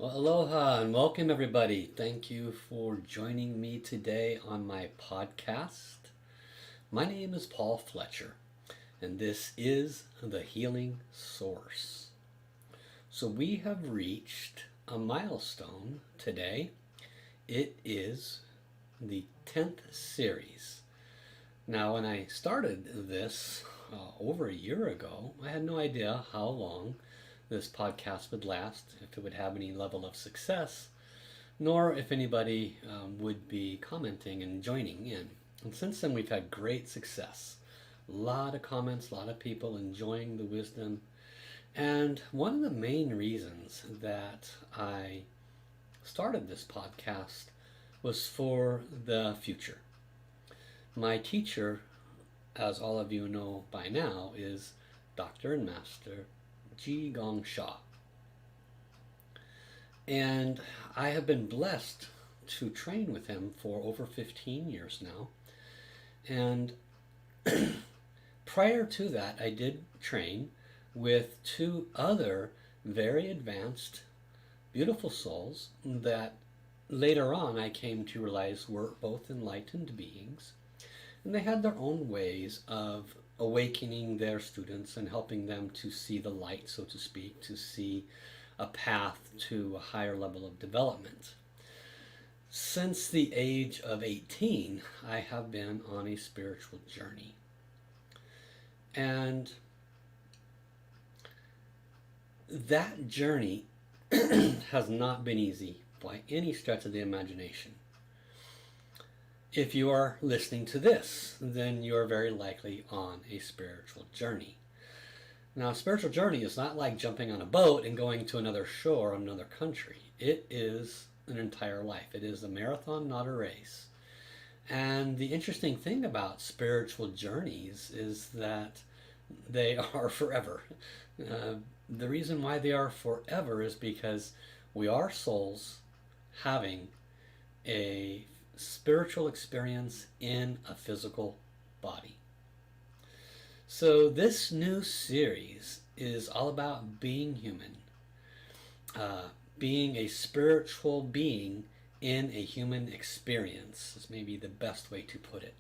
Well, aloha and welcome everybody. Thank you for joining me today on my podcast. My name is Paul Fletcher, and this is the Healing Source. So we have reached a milestone today. It is the 10th series. Now, when I started this over a year ago, I had no idea how long this podcast would last, if it would have any level of success, nor if anybody would be commenting and joining in. And since then, we've had great success. A lot of comments, a lot of people enjoying the wisdom. And one of the main reasons that I started this podcast was for the future. My teacher, as all of you know by now, is Dr. and Master Sha. And I have been blessed to train with him for over 15 years now. And prior to that, I did train with two other very advanced, beautiful souls that later on I came to realize were both enlightened beings. And they had their own ways of awakening their students and helping them to see the light, so to speak, to see a path to a higher level of development. Since the age of 18, I have been on a spiritual journey. And that journey has not been easy by any stretch of the imagination. If you are listening to this, then you are very likely on a spiritual journey. Now, a spiritual journey is not like jumping on a boat and going to another shore or another country. It is an entire life. It is a marathon, not a race. And the interesting thing about spiritual journeys is that they are forever. The reason why they are forever is because we are souls having a spiritual experience in a physical body. So this new series is all about being human, being a spiritual being in a human experience is maybe the best way to put it.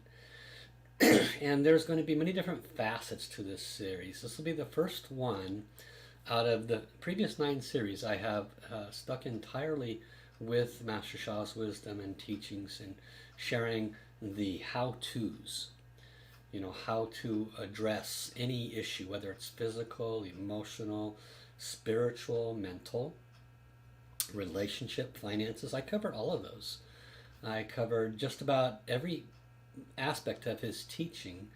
And there's going to be many different facets to this series. This will be the first one out of the previous 9 series. I have stuck entirely with Master Sha's wisdom and teachings and sharing the how-tos, how to address any issue, whether it's physical, emotional, spiritual, mental, relationship, finances. I covered all of those. I covered just about every aspect of his teaching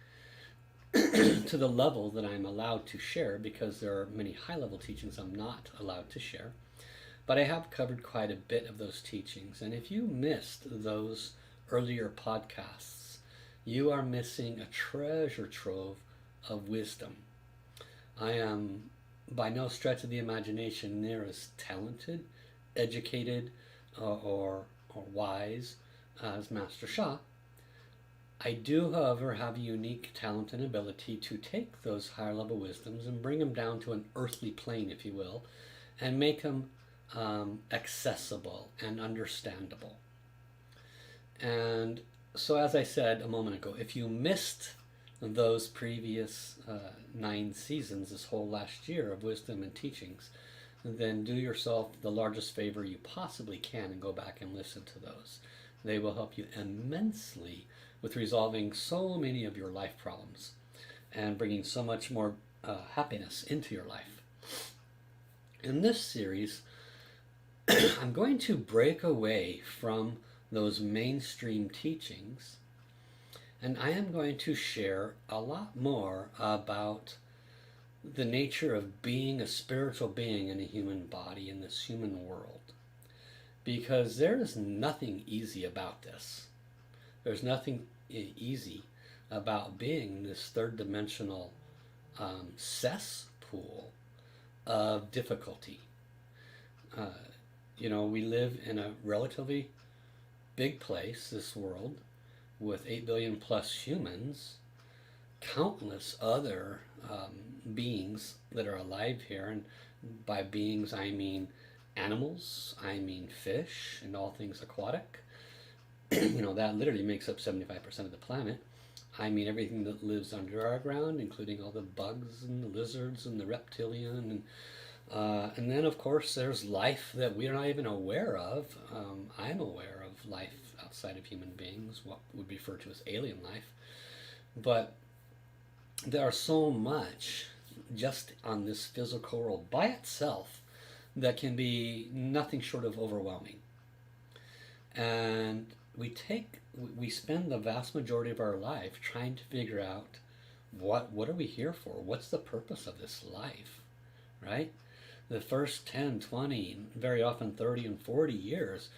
to the level that I'm allowed to share, because there are many high-level teachings I'm not allowed to share. But I have covered quite a bit of those teachings. And if you missed those earlier podcasts, you are missing a treasure trove of wisdom. I am by no stretch of the imagination near as talented, educated, or wise as Master Sha. I do, however, have a unique talent and ability to take those higher level wisdoms and bring them down to an earthly plane, if you will, and make them accessible and understandable. And so, as I said a moment ago, if you missed those previous 9 seasons, this whole last year of wisdom and teachings, then do yourself the largest favor you possibly can and go back and listen to those. They will help you immensely with resolving so many of your life problems and bringing so much more happiness into your life. In this series, I'm going to break away from those mainstream teachings, and I am going to share a lot more about the nature of being a spiritual being in a human body in this human world. Because there is nothing easy about this. There's nothing easy about being this third-dimensional cesspool of difficulty. We live in a relatively big place, this world, with 8 billion plus humans, countless other beings that are alive here, and by beings I mean animals, I mean fish and all things aquatic. That literally makes up 75% of the planet. I mean everything that lives under our ground, including all the bugs and the lizards and the reptilian. And then, of course, there's life that we're not even aware of. I'm aware of life outside of human beings, what would be referred to as alien life. But there are so much just on this physical world by itself that can be nothing short of overwhelming. And we spend the vast majority of our life trying to figure out what are we here for? What's the purpose of this life, right? The first 10, 20, very often 30 and 40 years,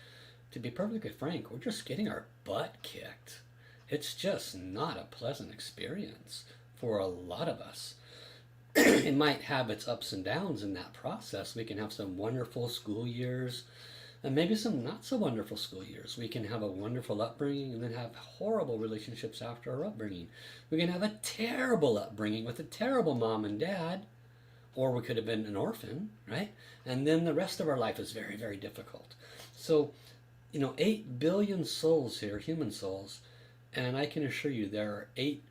to be perfectly frank, we're just getting our butt kicked. It's just not a pleasant experience for a lot of us. It might have its ups and downs in that process. We can have some wonderful school years and maybe some not so wonderful school years. We can have a wonderful upbringing and then have horrible relationships after our upbringing. We can have a terrible upbringing with a terrible mom and dad, or we could have been an orphan, right? And then the rest of our life is very, very difficult. So, 8 billion souls here, human souls, and I can assure you there are 8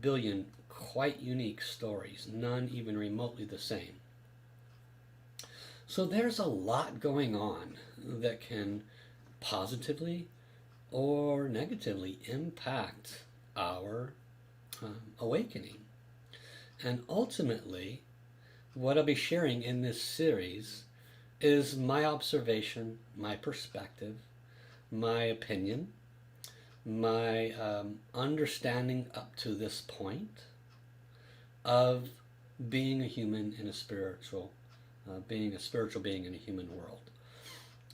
billion quite unique stories, none even remotely the same. So there's a lot going on that can positively or negatively impact our awakening. And ultimately, what I'll be sharing in this series is my observation, my perspective, my opinion, my understanding up to this point of being a human in a spiritual being in a human world.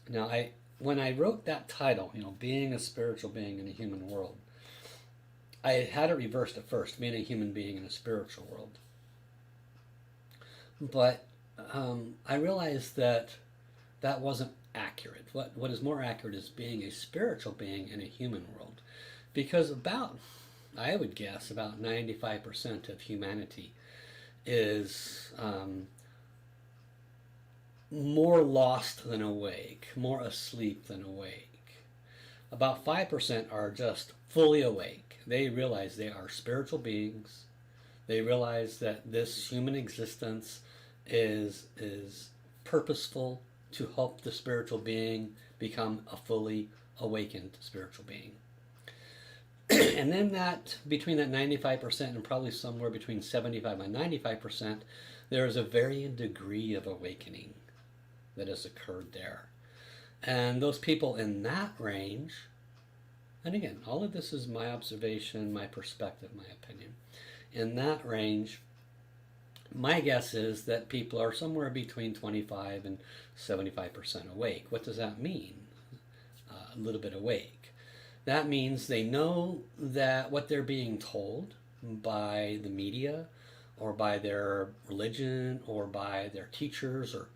Now, when I wrote that title, being a spiritual being in a human world, I had it reversed at first, being a human being in a spiritual world. But I realized that wasn't accurate. What is more accurate is being a spiritual being in a human world. Because I would guess, about 95% of humanity is more lost than awake, more asleep than awake. About 5% are just fully awake. They realize they are spiritual beings. They realize that this human existence is purposeful to help the spiritual being become a fully awakened spiritual being. And then between that 95% and probably somewhere between 75 and 95%, there is a varying degree of awakening that has occurred there. And those people in that range, and again, all of this is my observation, my perspective, my opinion. In that range, my guess is that people are somewhere between 25 and 75% awake. What does that mean? A little bit awake. That means they know that what they're being told by the media or by their religion or by their teachers, or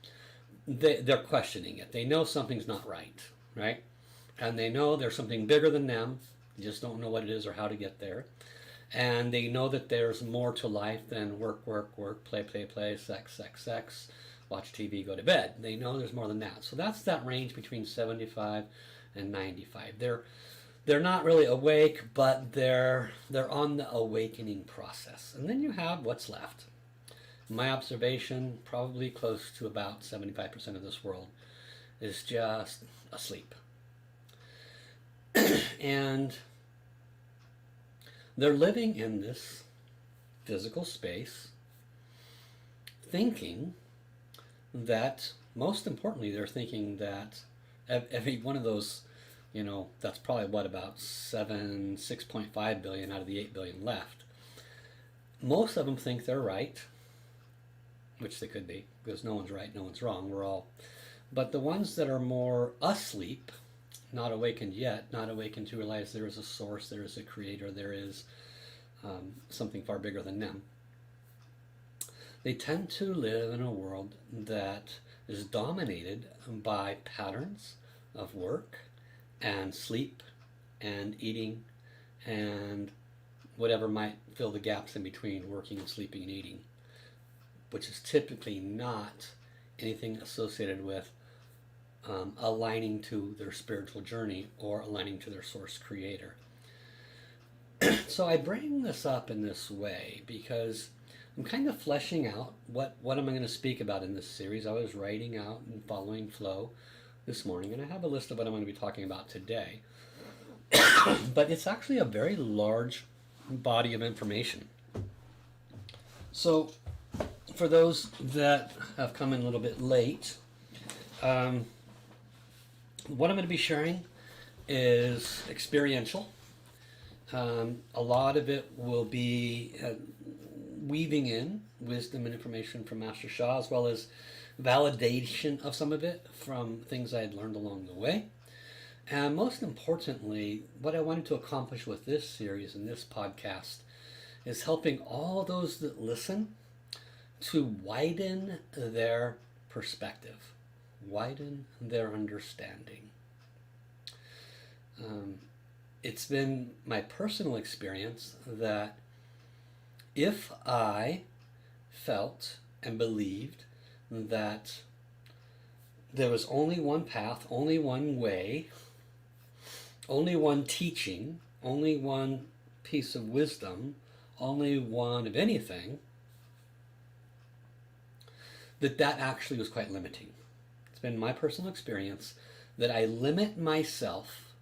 they're questioning it. They know something's not right? And they know there's something bigger than them. They just don't know what it is or how to get there. And they know that there's more to life than work, work, work, play, play, play, sex, sex, sex, watch TV, go to bed. They know there's more than that. So that's that range between 75 and 95. They're not really awake, but they're on the awakening process. And then you have what's left. My observation, probably close to about 75% of this world is just asleep. And they're living in this physical space, thinking that, most importantly, they're thinking that every one of those, that's probably about 6.5 billion out of the 8 billion left. Most of them think they're right, which they could be, because no one's right, no one's wrong, we're all. But the ones that are more asleep, not awakened yet, not awakened to realize there is a source, there is a creator, there is something far bigger than them, they tend to live in a world that is dominated by patterns of work and sleep and eating and whatever might fill the gaps in between working and sleeping and eating, which is typically not anything associated with aligning to their spiritual journey or aligning to their source creator. So I bring this up in this way because I'm kind of fleshing out what am I going to speak about in this series. I was writing out and following flow this morning, and I have a list of what I'm going to be talking about today. But it's actually a very large body of information. So for those that have come in a little bit late, what I'm going to be sharing is experiential. A lot of it will be weaving in wisdom and information from Master Sha, as well as validation of some of it from things I had learned along the way. And most importantly, what I wanted to accomplish with this series and this podcast is helping all those that listen to widen their perspective, widen their understanding. It's been my personal experience that if I felt and believed that there was only one path, only one way, only one teaching, only one piece of wisdom, only one of anything, that actually was quite limiting. It's been my personal experience that I limit myself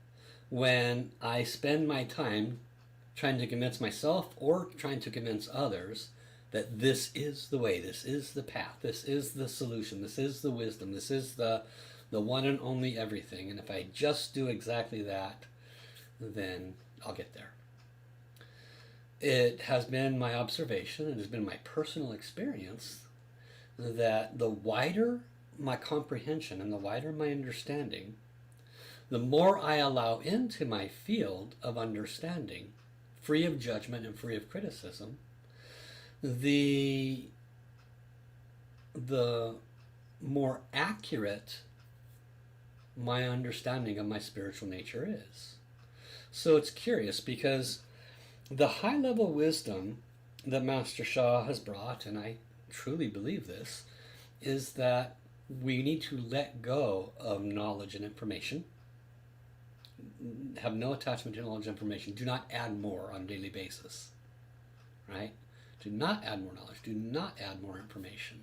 when I spend my time trying to convince myself or trying to convince others that this is the way, this is the path, this is the solution, this is the wisdom, this is the one and only everything. And if I just do exactly that, then I'll get there. It has been my observation, it has been my personal experience, that the wider my comprehension and the wider my understanding, the more I allow into my field of understanding, free of judgment and free of criticism, the more accurate my understanding of my spiritual nature is. So it's curious because the high level wisdom that Master Sha has brought, and I truly believe this, is that we need to let go of knowledge and information. Have no attachment to knowledge and information. Do not add more on a daily basis. Right? Do not add more knowledge. Do not add more information.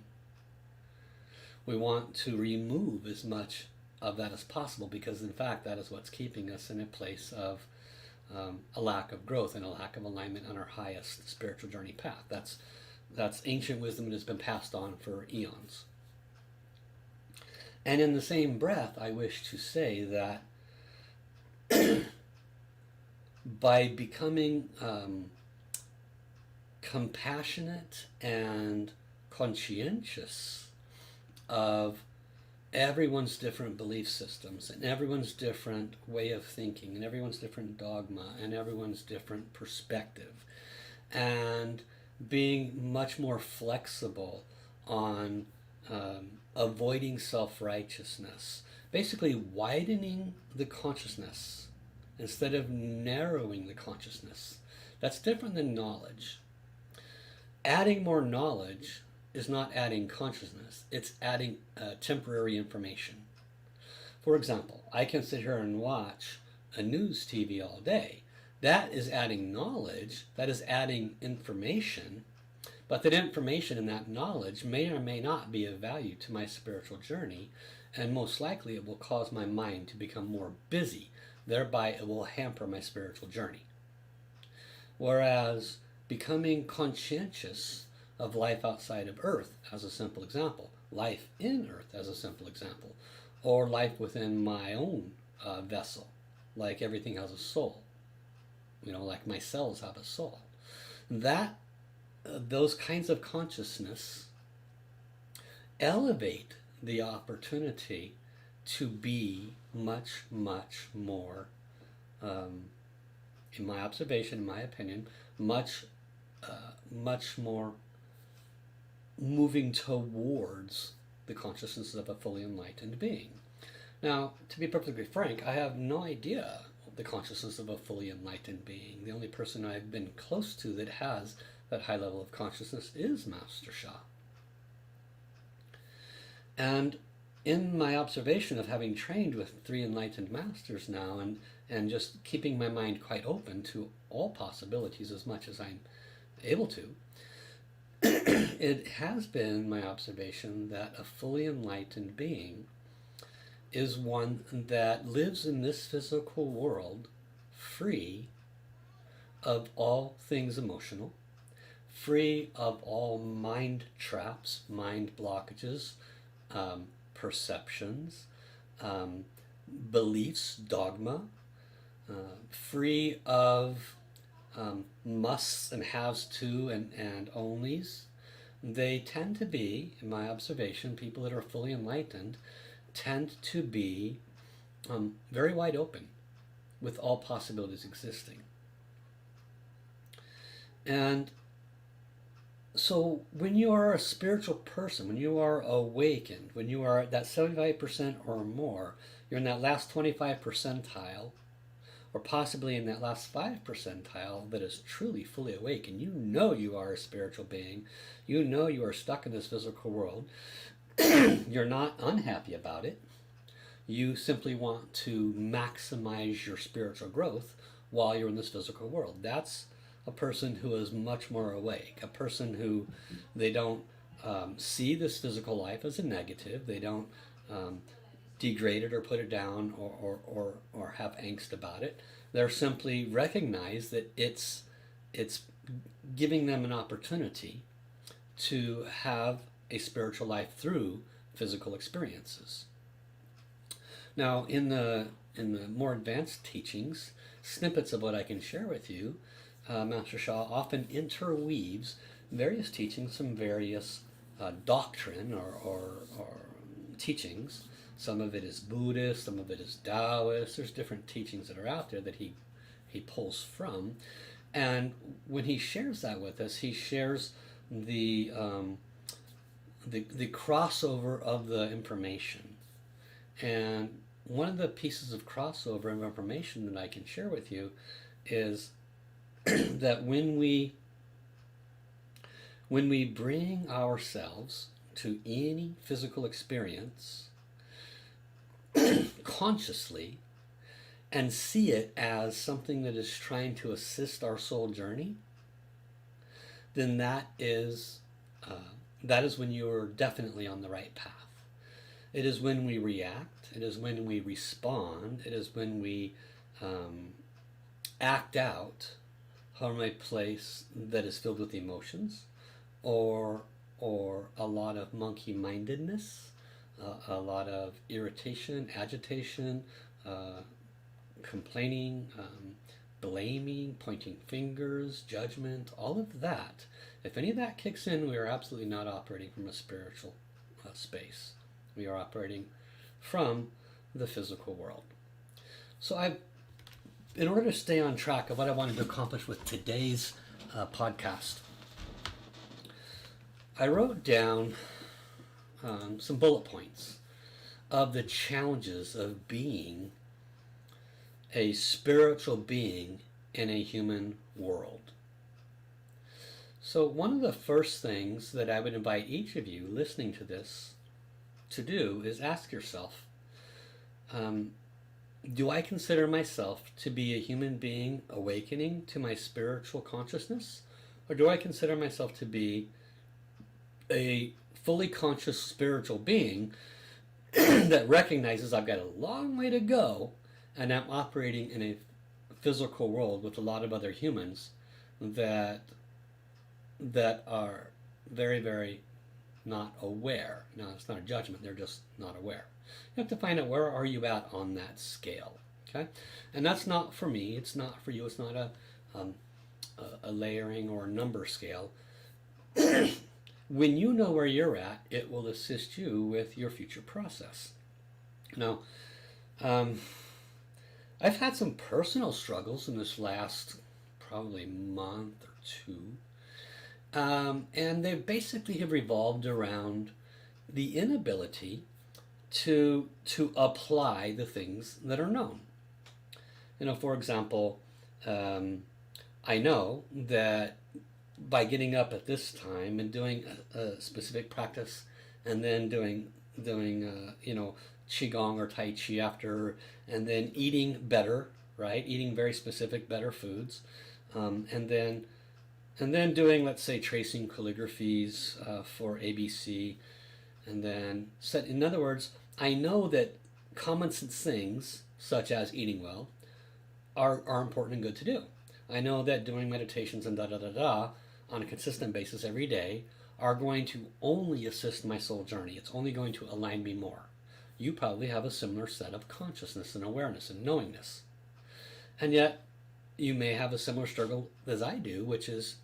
We want to remove as much of that as possible because, in fact, that is what's keeping us in a place of a lack of growth and a lack of alignment on our highest spiritual journey path. That's ancient wisdom that has been passed on for eons. And in the same breath, I wish to say that by becoming compassionate and conscientious of everyone's different belief systems and everyone's different way of thinking and everyone's different dogma and everyone's different perspective, and being much more flexible on avoiding self-righteousness, basically widening the consciousness instead of narrowing the consciousness. That's different than knowledge. Adding more knowledge is not adding consciousness, it's adding temporary information. For example, I can sit here and watch a news TV all day. That is adding knowledge, that is adding information, but that information and that knowledge may or may not be of value to my spiritual journey, and most likely it will cause my mind to become more busy. Thereby it will hamper my spiritual journey. Whereas becoming conscientious of life outside of Earth, as a simple example, life in Earth as a simple example, or life within my own vessel, like everything has a soul, like my cells have a soul. Those kinds of consciousness elevate the opportunity to be much, much more, in my observation, in my opinion, much more moving towards the consciousness of a fully enlightened being. Now, to be perfectly frank, I have no idea the consciousness of a fully enlightened being. The only person I've been close to that has that high level of consciousness is Master Sha. And in my observation of having trained with 3 enlightened masters now, and just keeping my mind quite open to all possibilities as much as I'm able to, it has been my observation that a fully enlightened being is one that lives in this physical world free of all things emotional, free of all mind traps, mind blockages, perceptions, beliefs, dogma, free of musts and haves to and onlys. They tend to be, in my observation, people that are fully enlightened tend to be very wide open with all possibilities existing. And so when you are a spiritual person, when you are awakened, when you are at that 75% or more, you're in that last 25 percentile, or possibly in that last 5 percentile that is truly fully awake, and you know you are a spiritual being, you know you are stuck in this physical world, you're not unhappy about it, you simply want to maximize your spiritual growth while you're in this physical world. That's a person who is much more awake, a person who they don't see this physical life as a negative, they don't degrade it or put it down or have angst about it. They're simply recognize that it's giving them an opportunity to have a spiritual life through physical experiences. Now, in the more advanced teachings, snippets of what I can share with you, Master Sha often interweaves various teachings from various doctrine or teachings. Some of it is Buddhist, some of it is Taoist. There's different teachings that are out there that he pulls from. And when he shares that with us, he shares the crossover of the information. And one of the pieces of crossover of information that I can share with you is that when we bring ourselves to any physical experience consciously and see it as something that is trying to assist our soul journey, then that is when you're definitely on the right path. It is when we react, it is when we respond, it is when we act out from a place that is filled with emotions, or a lot of monkey-mindedness, a lot of irritation, agitation, complaining, blaming, pointing fingers, judgment, all of that. If any of that kicks in, we are absolutely not operating from a spiritual space. We are operating from the physical world. So in order to stay on track of what I wanted to accomplish with today's podcast, I wrote down some bullet points of the challenges of being a spiritual being in a human world. So one of the first things that I would invite each of you listening to this to do is ask yourself, do I consider myself to be a human being awakening to my spiritual consciousness? Or do I consider myself to be a fully conscious spiritual being that recognizes I've got a long way to go and I'm operating in a physical world with a lot of other humans that are very, very not aware. Now, it's not a judgment, they're just not aware. You have to find out where are you at on that scale, okay? And that's not for me, it's not for you, it's not a layering or a number scale. When you know where you're at, it will assist you with your future process. Now, I've had some personal struggles in this last probably month or two, and they basically have revolved around the inability to apply the things that are known. You know, for example, I know that by getting up at this time and doing a specific practice and then doing qigong or tai chi after, and then eating better, right? Eating very specific, better foods, and then doing, let's say, tracing calligraphies for ABC, and then set. In other words, I know that common sense things such as eating well are important and good to do. I know that doing meditations and da da da da on a consistent basis every day are going to only assist my soul journey. It's only going to align me more. You probably have a similar set of consciousness and awareness and knowingness. And yet, you may have a similar struggle as I do, which is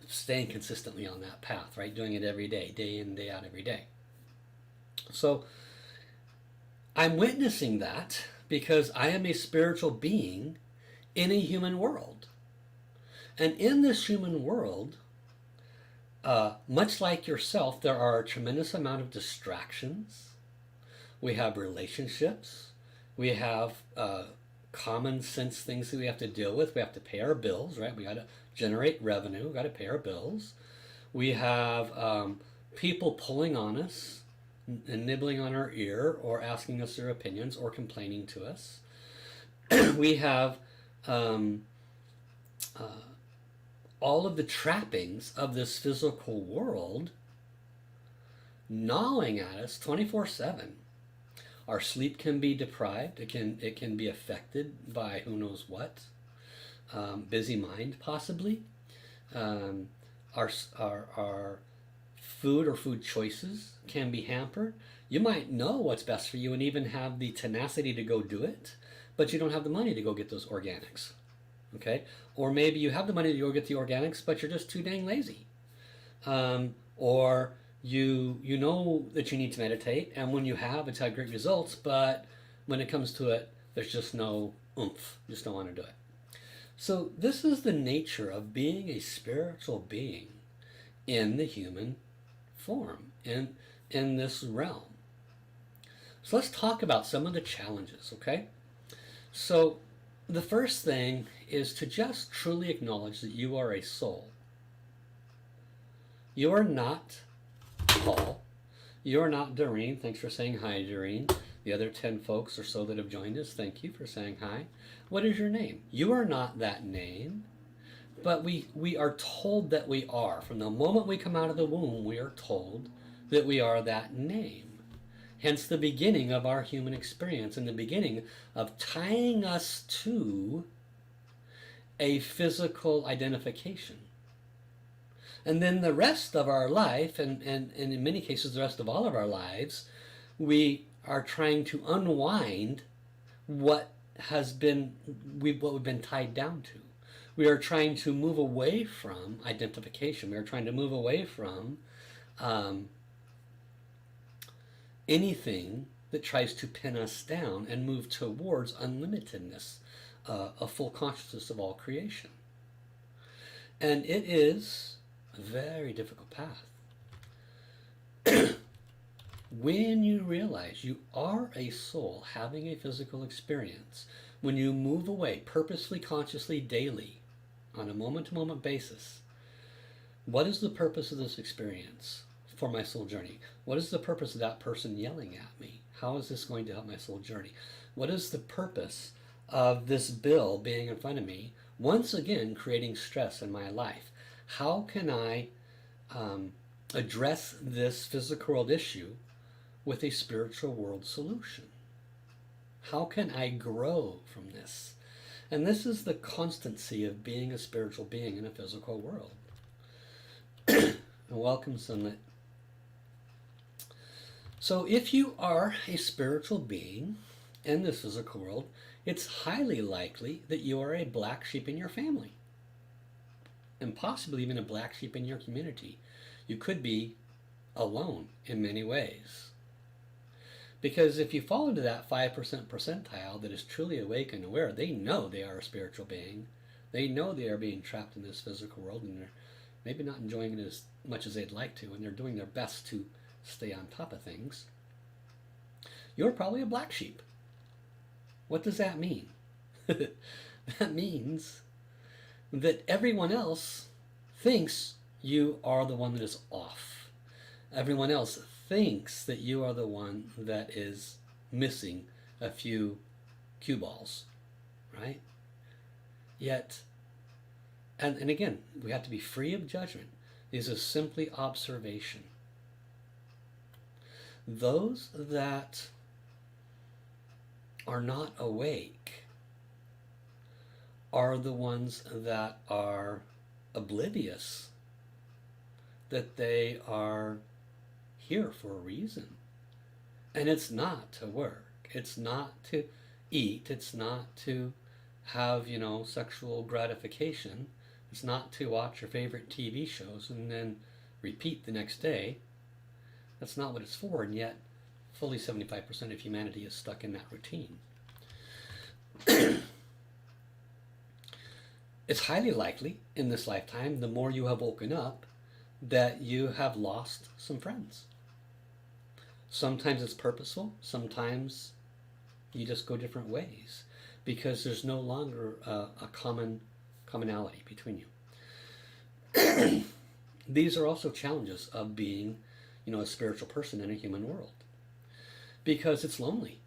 staying consistently on that path, right? Doing it every day in, day out, every day. So, I'm witnessing that because I am a spiritual being in a human world. And in this human world, much like yourself, there are a tremendous amount of distractions. We have relationships. We have common sense things that we have to deal with. We have to pay our bills, right? We got to generate revenue. We got to pay our bills. We have people pulling on us and nibbling on our ear or asking us their opinions or complaining to us. We have all of the trappings of this physical world gnawing at us 24/7. Our sleep can be deprived. It can be affected by who knows what. Busy mind, possibly. Our food or food choices can be hampered. You might know what's best for you and even have the tenacity to go do it, but you don't have the money to go get those organics. Okay? Or maybe you have the money to go get the organics, but you're just too dang lazy. Or you know that you need to meditate, and when you have, it's had great results, but when it comes to it, there's just no oomph. You just don't want to do it. So this is the nature of being a spiritual being in the human form, in this realm. So let's talk about some of the challenges, okay? So the first thing is to just truly acknowledge that you are a soul. You are not Paul. You are not Doreen. Thanks for saying hi, Doreen. The other 10 folks or so that have joined us, thank you for saying hi. What is your name? You are not that name, but we are told that we are. From the moment we come out of the womb, we are told that we are that name. Hence the beginning of our human experience and the beginning of tying us to a physical identification. And then the rest of our life, and in many cases the rest of all of our lives, we are trying to unwind what we've been tied down to. We are trying to move away from identification. We are trying to move away from anything that tries to pin us down and move towards unlimitedness, a full consciousness of all creation. And it is a very difficult path. When you realize you are a soul having a physical experience, when you move away purposely, consciously, daily, on a moment-to-moment basis, what is the purpose of this experience for my soul journey? What is the purpose of that person yelling at me? How is this going to help my soul journey? What is the purpose of this bill being in front of me, once again creating stress in my life? How can I address this physical world issue with a spiritual world solution? How can I grow from this? And this is the constancy of being a spiritual being in a physical world. Welcome, Sunlit. So if you are a spiritual being in this physical world, it's highly likely that you are a black sheep in your family. And possibly even a black sheep in your community. You could be alone in many ways. Because if you fall into that 5% percentile that is truly awake and aware, they know they are a spiritual being. They know they are being trapped in this physical world and they're maybe not enjoying it as much as they'd like to, and they're doing their best to stay on top of things. You're probably a black sheep. What does that mean? That means that everyone else thinks you are the one that is off. Everyone else thinks that you are the one that is missing a few cue balls, right? Yet, and again, we have to be free of judgment. These are simply observation. Those that are not awake are the ones that are oblivious that they are here for a reason. And it's not to work. It's not to eat. It's not to have, sexual gratification. It's not to watch your favorite TV shows and then repeat the next day. That's not what it's for, and yet fully 75% of humanity is stuck in that routine. It's highly likely in this lifetime, the more you have woken up, that you have lost some friends. Sometimes it's purposeful, sometimes you just go different ways because there's no longer a commonality between you. These are also challenges of being, a spiritual person in a human world, because it's lonely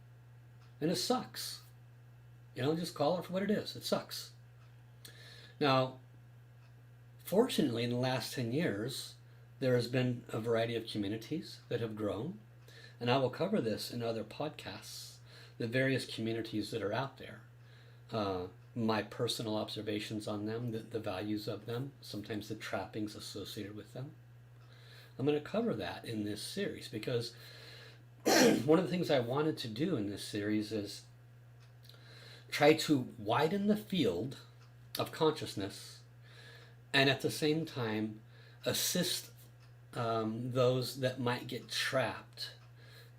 and it sucks. Just call it for what it is. It sucks. Now, fortunately, in the last 10 years, there has been a variety of communities that have grown, and I will cover this in other podcasts, the various communities that are out there, my personal observations on them, the values of them, sometimes the trappings associated with them. I'm going to cover that in this series because one of the things I wanted to do in this series is try to widen the field of consciousness and at the same time assist those that might get trapped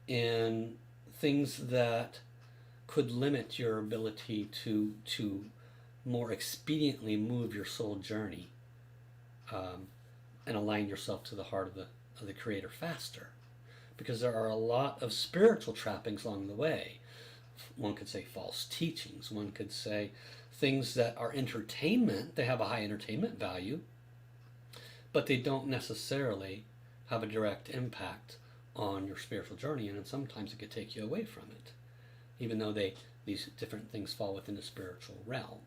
in things that could limit your ability to more expediently move your soul journey and align yourself to the heart of the Creator faster. Because there are a lot of spiritual trappings along the way. One could say false teachings. One could say things that are entertainment. They have a high entertainment value, but they don't necessarily have a direct impact on your spiritual journey, and sometimes it could take you away from it, even though these different things fall within the spiritual realm.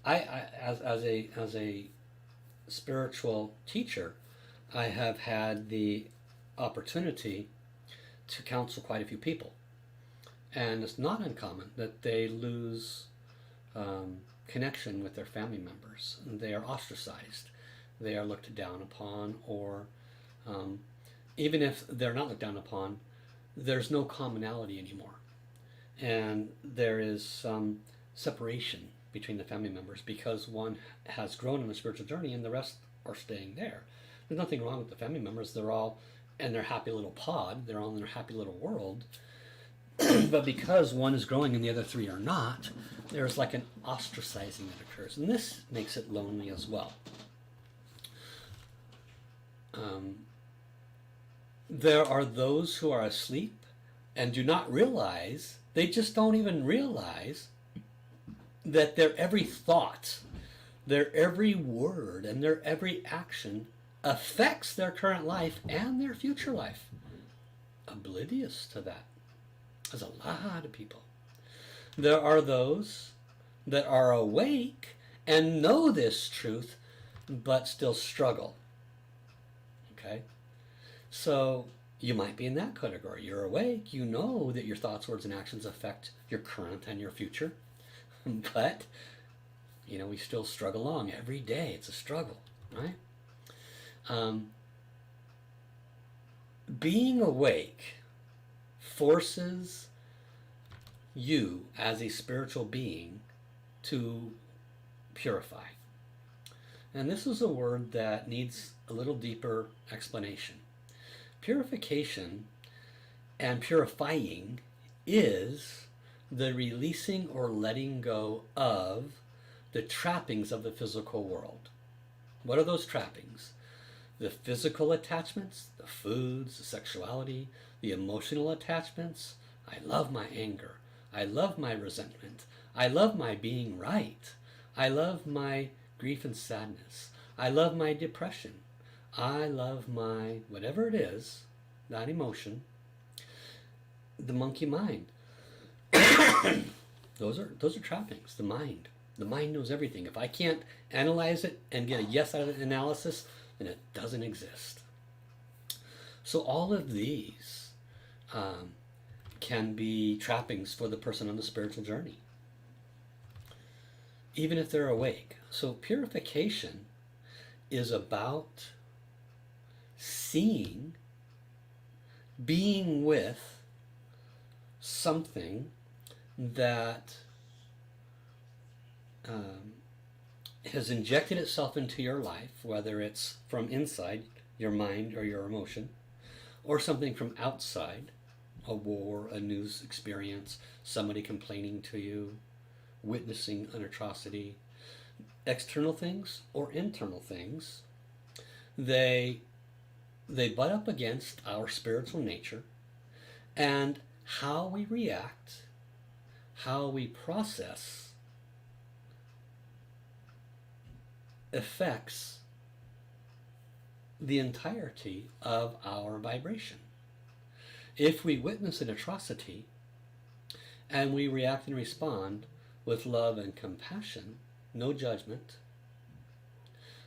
As a spiritual teacher, I have had the opportunity to counsel quite a few people, and it's not uncommon that they lose connection with their family members. They are ostracized. They are looked down upon, or even if they're not looked down upon, there's no commonality anymore, and there is some separation between the family members because one has grown in the spiritual journey and the rest are staying there. There's nothing wrong with the family members. They're all in their happy little pod. They're all in their happy little world. But because one is growing and the other three are not, there's like an ostracizing that occurs. And this makes it lonely as well. There are those who are asleep and do not realize, they just don't even realize that their every thought, their every word, and their every action affects their current life and their future life. Oblivious to that. There's a lot of people. There are those that are awake and know this truth, but still struggle. Okay? So you might be in that category. You're awake. You know that your thoughts, words, and actions affect your current and your future. But, we still struggle along every day. It's a struggle, right? Being awake forces you as a spiritual being to purify. And this is a word that needs a little deeper explanation. Purification and purifying is the releasing or letting go of the trappings of the physical world. What are those trappings? The physical attachments, the foods, the sexuality, the emotional attachments. I love my anger. I love my resentment. I love my being right. I love my grief and sadness. I love my depression. I love my whatever it is, that emotion, the monkey mind. Those are trappings, the mind. The mind knows everything. If I can't analyze it and get a yes out of the analysis, then it doesn't exist. So all of these can be trappings for the person on the spiritual journey, even if they're awake. So purification is about seeing, being with something that has injected itself into your life, whether it's from inside your mind or your emotion, or something from outside, a war, a news experience, somebody complaining to you, witnessing an atrocity, external things or internal things. They butt up against our spiritual nature, and how we react, how we process, affects the entirety of our vibration. If we witness an atrocity and we react and respond with love and compassion, no judgment,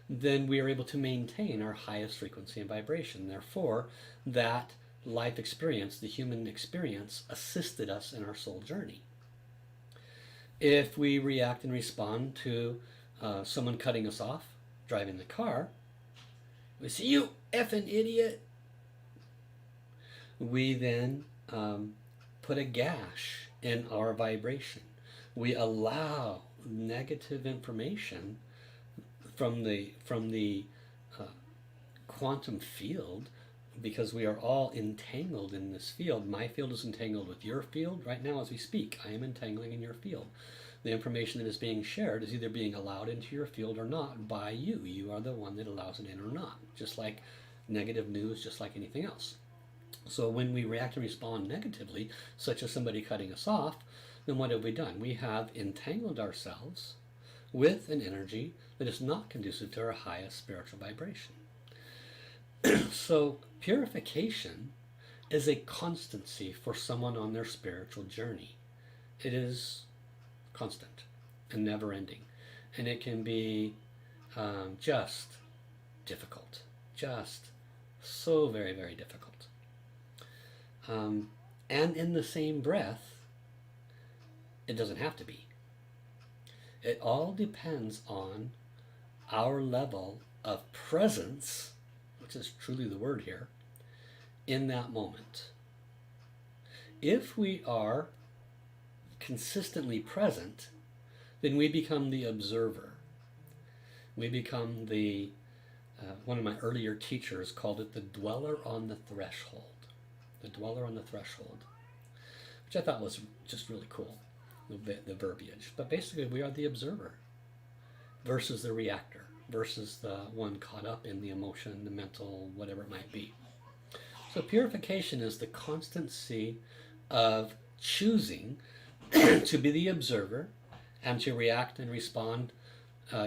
then we are able to maintain our highest frequency and vibration. Therefore, that life experience, the human experience, assisted us in our soul journey. If we react and respond to someone cutting us off, driving the car, we say, "You effing idiot," we then put a gash in our vibration. We allow negative information from the quantum field, because we are all entangled in this field. My field is entangled with your field. Right now as we speak, I am entangling in your field. The information that is being shared is either being allowed into your field or not by you. You are the one that allows it in or not, just like negative news, just like anything else. So when we react and respond negatively, such as somebody cutting us off, then what have we done? We have entangled ourselves with an energy that is not conducive to our highest spiritual vibration. So purification is a constancy for someone on their spiritual journey. It is constant and never ending. And it can be just difficult. Just so very, very difficult. And in the same breath, it doesn't have to be. It all depends on our level of presence, which is truly the word here, in that moment. If we are consistently present, then we become the observer. We become the, one of my earlier teachers called it the dweller on the threshold. The dweller on the threshold, which I thought was just really cool, the verbiage. But basically we are the observer versus the reactor, versus the one caught up in the emotion, the mental, whatever it might be. So purification is the constancy of choosing to be the observer and to react and respond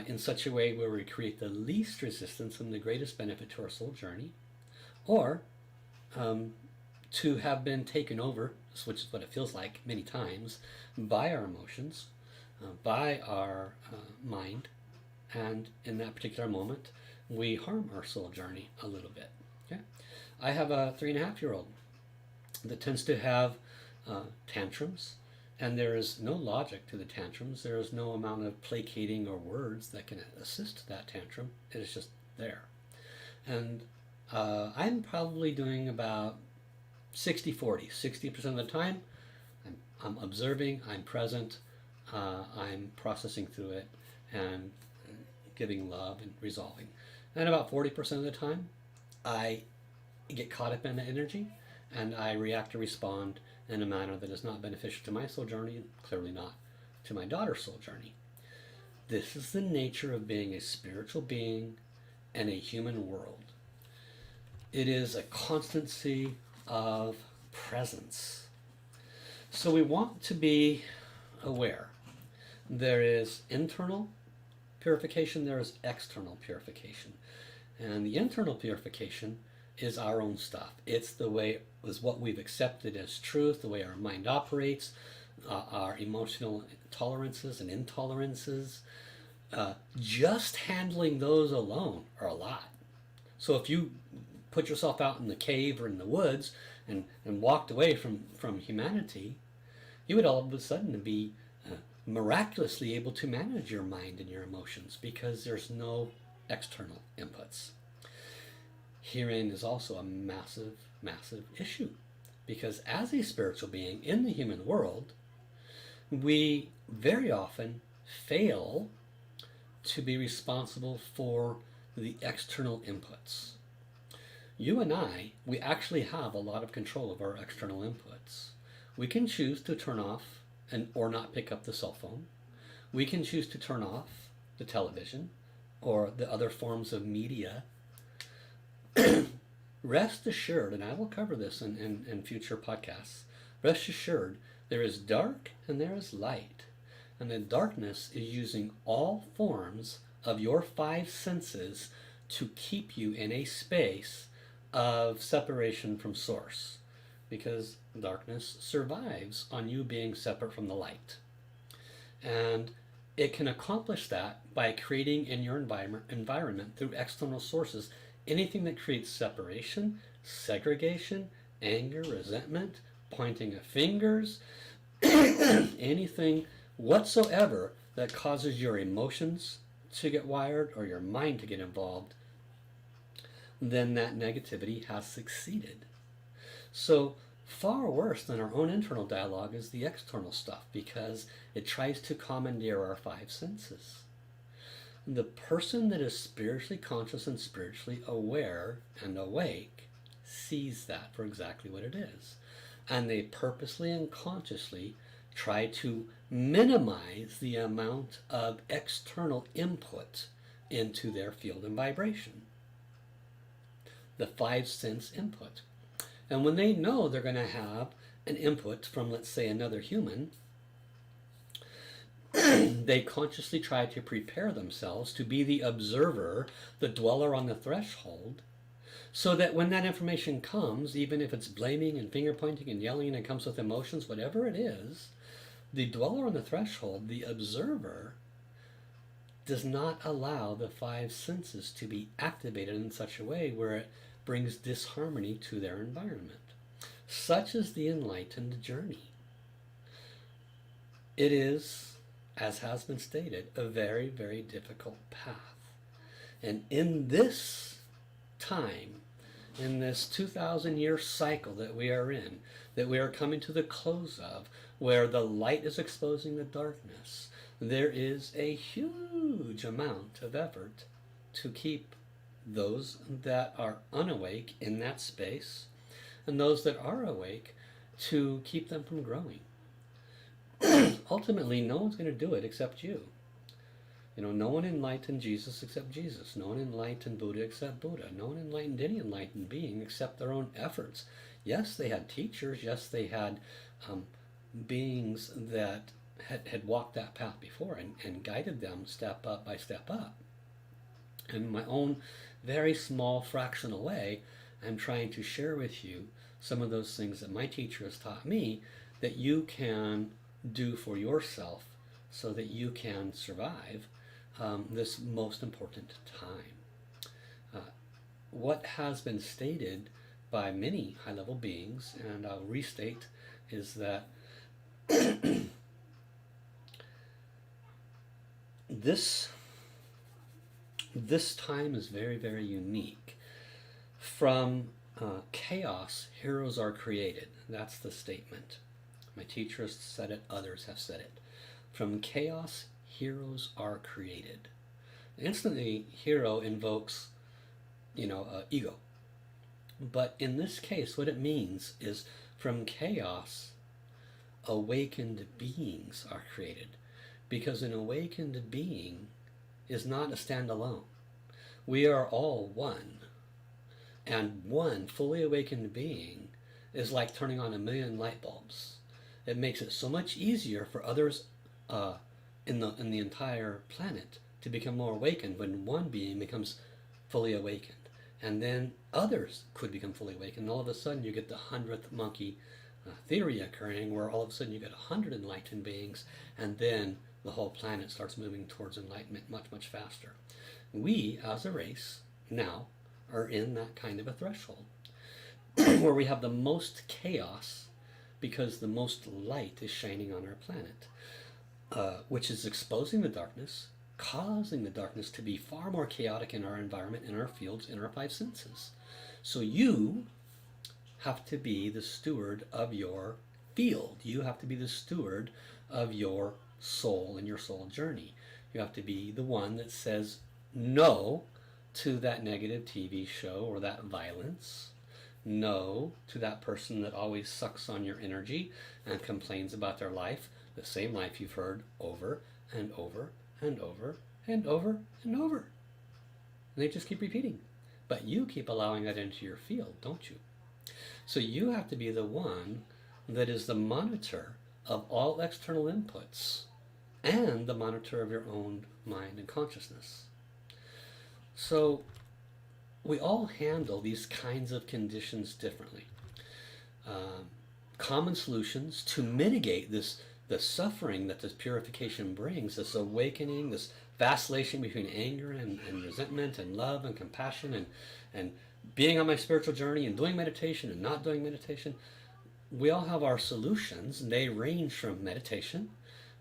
in such a way where we create the least resistance and the greatest benefit to our soul journey, or to have been taken over, which is what it feels like many times, by our emotions, by our mind, and in that particular moment we harm our soul journey a little bit. Okay? I have a 3.5-year-old that tends to have tantrums, and there is no logic to the tantrums. There is no amount of placating or words that can assist that tantrum. It is just there. And I'm probably doing about 60-40. 60% of the time I'm observing, I'm present, I'm processing through it and giving love and resolving. And about 40% of the time I get caught up in the energy and I react or respond in a manner that is not beneficial to my soul journey, and clearly not to my daughter's soul journey. This is the nature of being a spiritual being in a human world. It is a constancy of presence. So we want to be aware. There is internal purification, there is external purification. And the internal purification is our own stuff. It's what we've accepted as truth, the way our mind operates, our emotional tolerances and intolerances. Just handling those alone are a lot. So if you put yourself out in the cave or in the woods and walked away from humanity, you would all of a sudden be miraculously able to manage your mind and your emotions because there's no external inputs. Herein is also a massive, massive issue, because as a spiritual being in the human world, we very often fail to be responsible for the external inputs. You and I, we actually have a lot of control of our external inputs. We can choose to turn off or not pick up the cell phone. We can choose to turn off the television or the other forms of media. Rest assured, and I will cover this in future podcasts, rest assured, there is dark and there is light. And the darkness is using all forms of your five senses to keep you in a space of separation from source, because darkness survives on you being separate from the light. And it can accomplish that by creating in your environment through external sources anything that creates separation, segregation, anger, resentment, pointing of fingers, anything whatsoever that causes your emotions to get wired or your mind to get involved, then that negativity has succeeded. So far worse than our own internal dialogue is the external stuff, because it tries to commandeer our five senses. The person that is spiritually conscious and spiritually aware and awake sees that for exactly what it is. And they purposely and consciously try to minimize the amount of external input into their field and vibration. The five sense input. And when they know they're going to have an input from, let's say, another human, they consciously try to prepare themselves to be the observer, the dweller on the threshold, so that when that information comes, even if it's blaming and finger pointing and yelling and it comes with emotions, whatever it is, the dweller on the threshold, the observer, does not allow the five senses to be activated in such a way where it brings disharmony to their environment. Such is the enlightened journey. It is, as has been stated, a very, very difficult path. And in this time, in this 2,000-year cycle that we are in, that we are coming to the close of, where the light is exposing the darkness, there is a huge amount of effort to keep those that are unawake in that space, and those that are awake to keep them from growing. Ultimately, no one's going to do it except you. No one enlightened Jesus except Jesus. No one enlightened Buddha except Buddha. No one enlightened any enlightened being except their own efforts. Yes, they had teachers. Yes, they had beings that had walked that path before and guided them step up by step up. In my own very small fractional way, I'm trying to share with you some of those things that my teacher has taught me that you can do for yourself so that you can survive this most important time. What has been stated by many high-level beings, and I'll restate, is that this time is very, very unique. From chaos, heroes are created. That's the statement. My teacher has said it, others have said it. From chaos, heroes are created. Instantly, hero invokes, ego. But in this case, what it means is from chaos, awakened beings are created. Because an awakened being is not a standalone. We are all one. And one fully awakened being is like turning on 1,000,000 light bulbs. It makes it so much easier for others in the entire planet to become more awakened when one being becomes fully awakened. And then others could become fully awakened. And all of a sudden you get the 100th monkey theory occurring, where all of a sudden you get 100 enlightened beings, and then the whole planet starts moving towards enlightenment much, much faster. We, as a race, now are in that kind of a threshold where we have the most chaos because the most light is shining on our planet, which is exposing the darkness, causing the darkness to be far more chaotic in our environment, in our fields, in our five senses. So you have to be the steward of your field. You have to be the steward of your soul and your soul journey. You have to be the one that says no to that negative TV show or that violence. No to that person that always sucks on your energy and complains about their life, the same life you've heard over and over and over and over and over. And they just keep repeating. But you keep allowing that into your field, don't you? So you have to be the one that is the monitor of all external inputs and the monitor of your own mind and consciousness. So we all handle these kinds of conditions differently. Common solutions to mitigate the suffering that this purification brings, this awakening, this vacillation between anger and resentment and love and compassion and being on my spiritual journey and doing meditation and not doing meditation. We all have our solutions, and they range from meditation,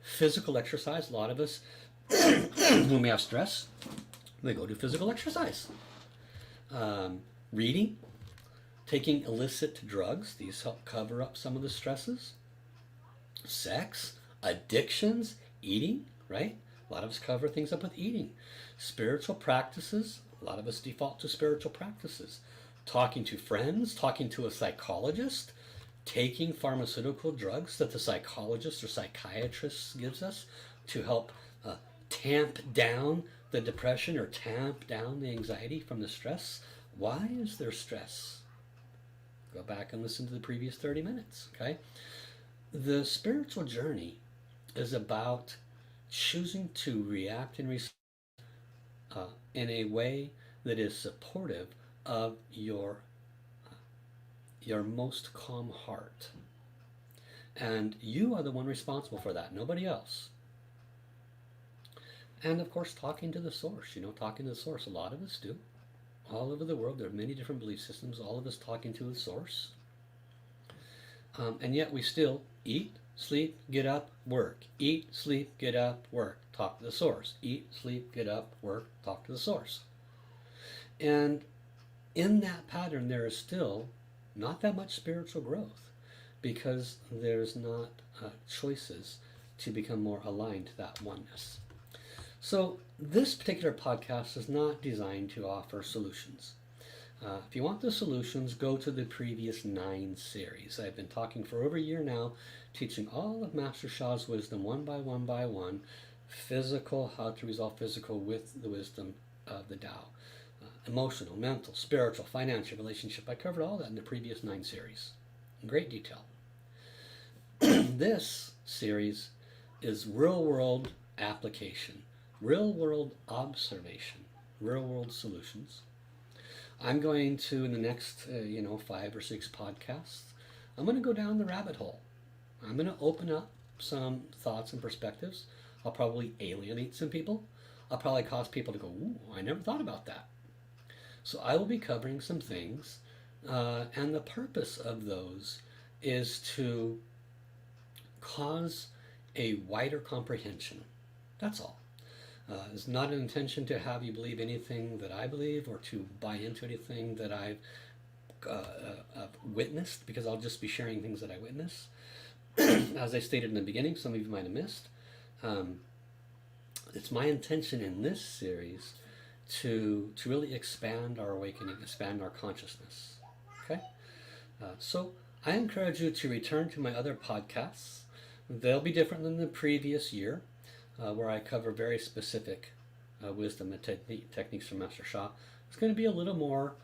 physical exercise. A lot of us, when we have stress, they go do physical exercise. Reading, taking illicit drugs. These help cover up some of the stresses. Sex, addictions, eating, right? A lot of us cover things up with eating. Spiritual practices. A lot of us default to spiritual practices. Talking to friends, talking to a psychologist, taking pharmaceutical drugs that the psychologist or psychiatrist gives us to help tamp down the depression or tamp down the anxiety from the stress. Why is there stress? Go back and listen to the previous 30 minutes, okay? The spiritual journey is about choosing to react and respond in a way that is supportive of your most calm heart. And you are the one responsible for that, nobody else. And of course, talking to the source, talking to the source. A lot of us do. All over the world, there are many different belief systems, all of us talking to the source. And yet we still eat, sleep, get up, work. Eat, sleep, get up, work. Talk to the source. Eat, sleep, get up, work. Talk to the source. And in that pattern, there is still not that much spiritual growth because there's not choices to become more aligned to that oneness. So this particular podcast is not designed to offer solutions. If you want the solutions, go to the previous 9 series. I've been talking for over a year now, teaching all of Master Sha's wisdom one by one by one, physical, how to resolve physical with the wisdom of the Tao. Emotional, mental, spiritual, financial, relationship. I covered all that in the previous 9 series in great detail. This series is real-world application, real-world observation, real-world solutions. I'm going to, in the next 5 or 6 podcasts, I'm going to go down the rabbit hole. I'm going to open up some thoughts and perspectives. I'll probably alienate some people. I'll probably cause people to go, ooh, I never thought about that. So I will be covering some things, and the purpose of those is to cause a wider comprehension. That's all. It's not an intention to have you believe anything that I believe or to buy into anything that I've witnessed, because I'll just be sharing things that I witness. As I stated in the beginning, some of you might have missed. It's my intention in this series to really expand our awakening, expand our consciousness. Okay? So I encourage you to return to my other podcasts. They'll be different than the previous year, where I cover very specific wisdom and techniques from Master Sha. It's going to be a little more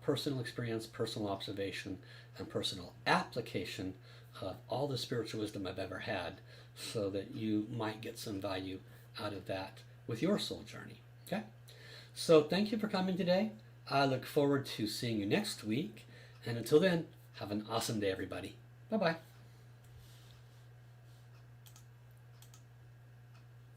personal experience, personal observation, and personal application of all the spiritual wisdom I've ever had, so that you might get some value out of that with your soul journey. Okay? So thank you for coming today. I look forward to seeing you next week. And until then, have an awesome day, everybody. Bye-bye.